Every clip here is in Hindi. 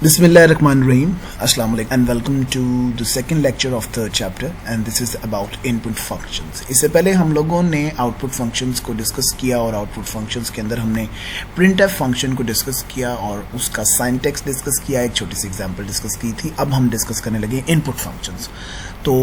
Bismillahirrahmanirrahim. Assalamu alaikum and welcome to the second lecture of third chapter and this is about input functions. इससे पहले हम लोगों ने output functions को डिस्कस किया और output functions के अंदर हमने printf function को डिस्कस किया और उसका syntax डिस्कस किया, एक छोटी सी एग्जांपल डिस्कस की थी. अब हम डिस्कस करने लगे input functions. तो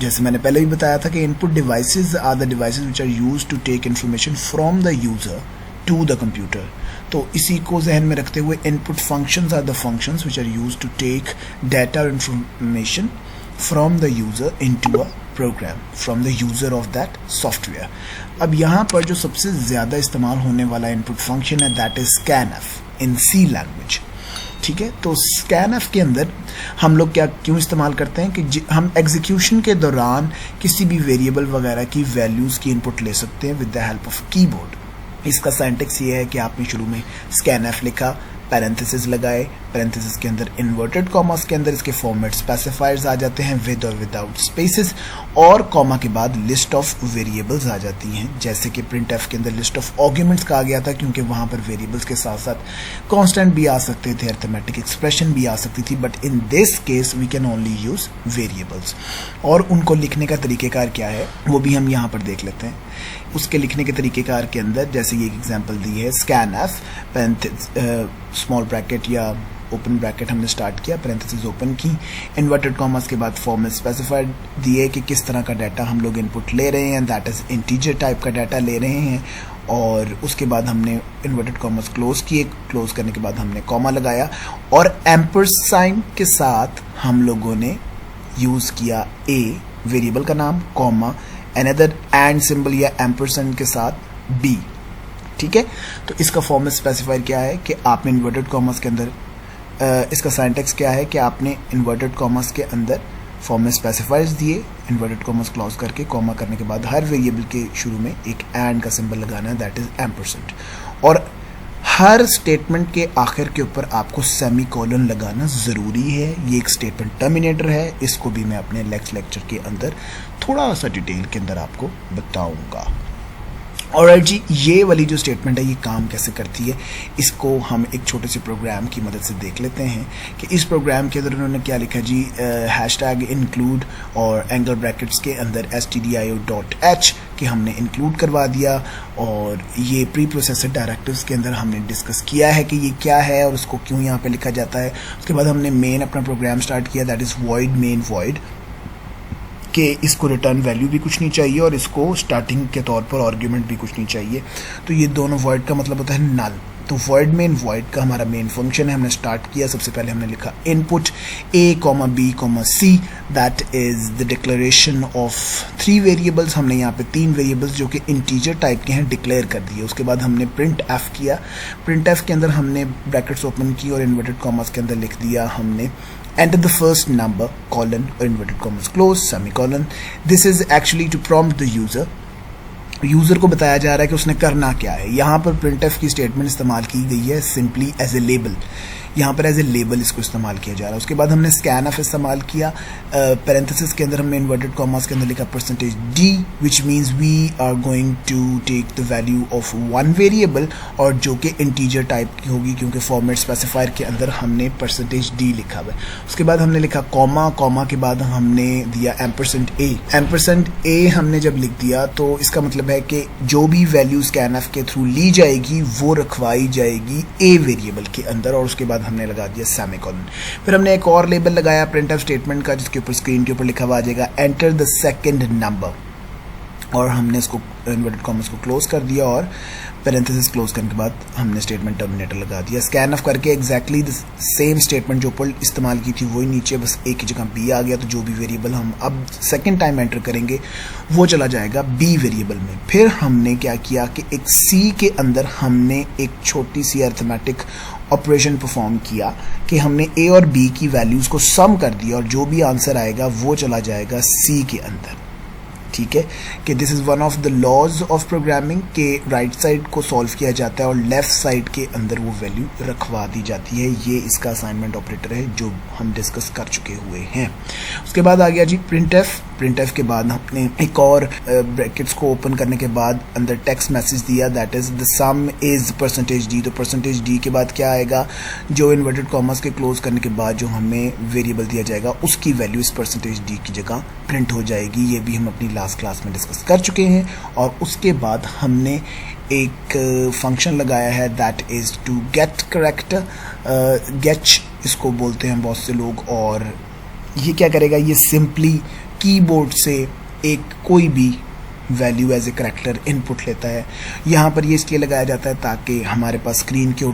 जैसे मैंने पहले भी बताया था कि input devices are the devices which are used to take information from the user to the computer. तो इसी को जहन में रखते हुए input functions are the functions which are used to take data or information from the user into a program, from the user of that software. अब यहाँ पर जो सबसे ज़्यादा इस्तेमाल होने वाला input function है that is scanf in C language. ठीक है, तो scanf के अंदर हम लोग क्यों इस्तेमाल करते हैं कि हम एग्जीक्यूशन के दौरान किसी भी वेरिएबल वगैरह की वैल्यूज़ की इनपुट ले सकते हैं with the help of keyboard. इसका सिंटैक्स ये है कि आपने शुरू में scanf लिखा, पैरेंथेसिस लगाए, पैरेंथेसिस के अंदर इन्वर्टेड कॉमास के अंदर इसके फॉर्मेट स्पेसिफायर्स आ जाते हैं विद और विदाउट स्पेसेस और कॉमा के बाद लिस्ट ऑफ वेरिएबल्स आ जाती हैं. जैसे कि printf के अंदर लिस्ट ऑफ आर्ग्यूमेंट्स कहा गया था क्योंकि वहाँ पर वेरिएबल्स के साथ साथ कांस्टेंट भी आ सकते थे, अरिथमेटिक एक्सप्रेशन भी आ सकती थी, but in this case we can only use variables. और उनको लिखने का तरीक़ेकार क्या है वो भी हम यहाँ पर देख लेते हैं. उसके लिखने के तरीक़ेकार के अंदर जैसे ये एग्जांपल दी है scanf स्मॉल ब्रैकेट या ओपन ब्रैकेट हमने स्टार्ट किया, पैरेंथेसिस ओपन की, इन्वर्टेड कॉमास के बाद फॉर्मेट स्पेसिफाइड दिए कि किस तरह का डाटा हम लोग इनपुट ले रहे हैं, दैट इज़ इंटीजर टाइप का डाटा ले रहे हैं. और उसके बाद हमने इन्वर्टेड कॉमास क्लोज किए, क्लोज करने के बाद हमने कॉमा लगाया और एम्परसाइन के साथ हम लोगों ने यूज़ किया ए वेरिएबल का नाम, कॉमा अनदर एंड सिंबल या एम्परसेंड के साथ बी. ठीक है, तो इसका फॉर्मेट स्पेसिफायर क्या है कि आपने इन्वर्टेड कॉमास के अंदर इसका सिंटैक्स क्या है कि आपने इन्वर्टेड कॉमास के अंदर फॉर्मेट स्पेसिफायर्स दिए, इन्वर्टेड कॉमास क्लोज करके कॉमा करने के बाद हर वेरिएबल के शुरू में एक एंड का सिंबल लगाना है, दैट इज एम्परसेंड. और हर स्टेटमेंट के आखिर के ऊपर आपको सेमीकोलन लगाना ज़रूरी है. ये एक स्टेटमेंट टर्मिनेटर है, इसको भी मैं अपने नेक्स्ट लेक्चर के अंदर थोड़ा सा डिटेल के अंदर आपको बताऊंगा. ऑलराइट जी, ये वाली जो स्टेटमेंट है ये काम कैसे करती है इसको हम एक छोटे से प्रोग्राम की मदद से देख लेते हैं कि इस प्रोग्राम के अंदर उन्होंने क्या लिखा जी. हैशटैग इंक्लूड और एंगल ब्रैकेट्स के अंदर stdio.h कि हमने इंक्लूड करवा दिया और ये प्री प्रोसेसर डायरेक्टिव्स के अंदर हमने डिस्कस किया है कि ये क्या है और उसको क्यों यहाँ पे लिखा जाता है. उसके बाद हमने मेन अपना प्रोग्राम स्टार्ट किया, that is void main void, कि इसको रिटर्न वैल्यू भी कुछ नहीं चाहिए और इसको स्टार्टिंग के तौर पर आर्ग्यूमेंट भी कुछ नहीं चाहिए. तो ये दोनों वॉइड का मतलब होता है नल. तो वॉइड मेन वॉइड का हमारा मेन फंक्शन है. हमने स्टार्ट किया, सबसे पहले हमने लिखा input a, b, c, that is the declaration of 3 variables. हमने यहाँ पे 3 वेरिएबल्स जो कि इंटीजर टाइप के हैं डिक्लेयर कर दिए. उसके बाद हमने प्रिंट एफ किया, प्रिंट एफ के अंदर हमने ब्रैकेट्स ओपन की और इन्वर्टेड कॉमास के अंदर लिख दिया हमने enter the first number colon or inverted commas close semicolon. This is actually to prompt the user. User को बताया जा रहा है कि उसने करना क्या है. यहाँ पर printf की स्टेटमेंट इस्तेमाल की गई है सिंपली एज ए लेबल. यहाँ पर एज ए लेबल इसको इस्तेमाल किया जा रहा है. उसके बाद हमने scanf इस्तेमाल किया, पैरेंथेसिस के अंदर हमने इन्वर्टेड कॉमास के अंदर लिखा %d which means we are going to take the value of 1 variable और जो कि इंटीजर टाइप की होगी क्योंकि फॉर्मेट स्पेसिफायर के अंदर हमने %d लिखा हुआ है. उसके बाद हमने लिखा कॉमा, कॉमा के बाद हमने दिया %a हमने जब लिख दिया तो इसका मतलब है कि जो भी वैल्यू scanf के थ्रू ली जाएगी वो रखवाई जाएगी a वेरिएबल के अंदर और उसके बाद हमने लगा दिया सेमीकोलन. फिर हमने एक और लेबल लगाया printf स्टेटमेंट का जिसके ऊपर स्क्रीन के ऊपर लिखा हुआ आ जाएगा एंटर द सेकंड नंबर और हमने इसको इन्वर्टेड कॉमास को क्लोज कर दिया और पैरेंथेसिस क्लोज करने के बाद हमने स्टेटमेंट टर्मिनेटर लगा दिया. scanf करके एग्जैक्टली द सेम स्टेटमेंट जो ऊपर इस्तेमाल की थी वही नीचे बस एक ही जगह b आ गया. तो जो भी वेरिएबल हम अब सेकंड टाइम एंटर करेंगे वो चला जाएगा b वेरिएबल में. फिर हमने क्या किया कि एक c के अंदर हमने एक छोटी सी अरिथमेटिक ऑपरेशन परफॉर्म किया कि हमने a और b की वैल्यूज़ को सम कर दिया और जो भी आंसर आएगा वो चला जाएगा c के अंदर. ठीक है, कि this is one of the laws of programming के राइट साइड को सॉल्व किया जाता है और लेफ़्ट साइड के अंदर वो वैल्यू रखवा दी जाती है. ये इसका असाइनमेंट ऑपरेटर है जो हम डिस्कस कर चुके हुए हैं. उसके बाद आ गया जी printf प्रिंट एफ के बाद हमने एक और ब्रैकेट्स को ओपन करने के बाद अंदर टेक्स्ट मैसेज दिया, that is the some is %d। तो %d के बाद क्या आएगा, जो इन्वर्टेड कॉमर्स के क्लोज करने के बाद जो हमें वेरिएबल दिया जाएगा उसकी वैल्यू इस %d की जगह प्रिंट हो जाएगी। ये भी हम अपनी लास्ट क्लास में डिस्कस कर चुके हैं। और उसके बाद हमने एक फंक्शन लगाया है, that is to get character, getch इसको बोलते हैं बहुत से लोग। और ये क्या करेगा, ये सिंपली कीबोर्ड से एक कोई भी value as a character input लेता है। यहाँ पर ये इसलिए लगाया जाता है ताकि हमारे पास स्क्रीन के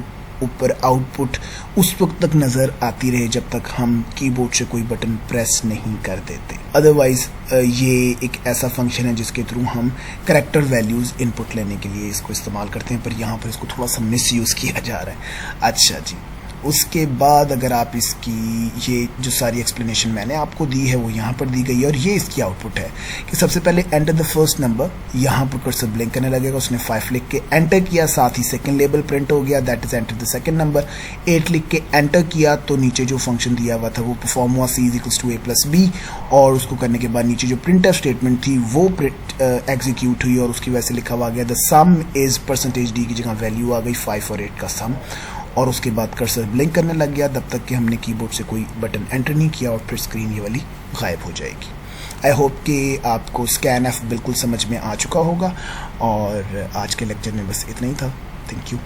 ऊपर आउटपुट उस वक्त तक नज़र आती रहे जब तक हम कीबोर्ड से कोई बटन प्रेस नहीं कर देते। अदरवाइज ये एक ऐसा फंक्शन है जिसके थ्रू हम करेक्टर वैल्यूज़ इनपुट लेने के लिए इसको इस्तेमाल करते हैं, पर यहाँ पर इसको थोड़ा सा मिसयूज़ किया जा रहा है। अच्छा जी, उसके बाद अगर आप इसकी ये जो सारी एक्सप्लेनेशन मैंने आपको दी है वो यहाँ पर दी गई है। और ये इसकी आउटपुट है कि सबसे पहले एंटर द फर्स्ट नंबर, यहाँ पर कर्सर ब्लिंक करने लगेगा। उसने 5 लिख के एंटर किया, साथ ही सेकंड लेबल प्रिंट हो गया, that is enter the second number. 8 लिख के एंटर किया तो नीचे जो फंक्शन दिया हुआ था वो परफॉर्म हुआ, c = a + b। और उसको करने के बाद नीचे जो प्रिंट एफ स्टेटमेंट थी वो एग्जीक्यूट हुई और उसकी वजह से लिखा हुआ गया द सम इज %d की जगह वैल्यू आ गई 5 और 8 का सम। और उसके बाद कर्सर ब्लिंक करने लग गया तब तक कि हमने कीबोर्ड से कोई बटन एंटर नहीं किया और फिर स्क्रीन ये वाली गायब हो जाएगी। आई होप कि आपको scanf बिल्कुल समझ में आ चुका होगा। और आज के लेक्चर में बस इतना ही था। Thank you.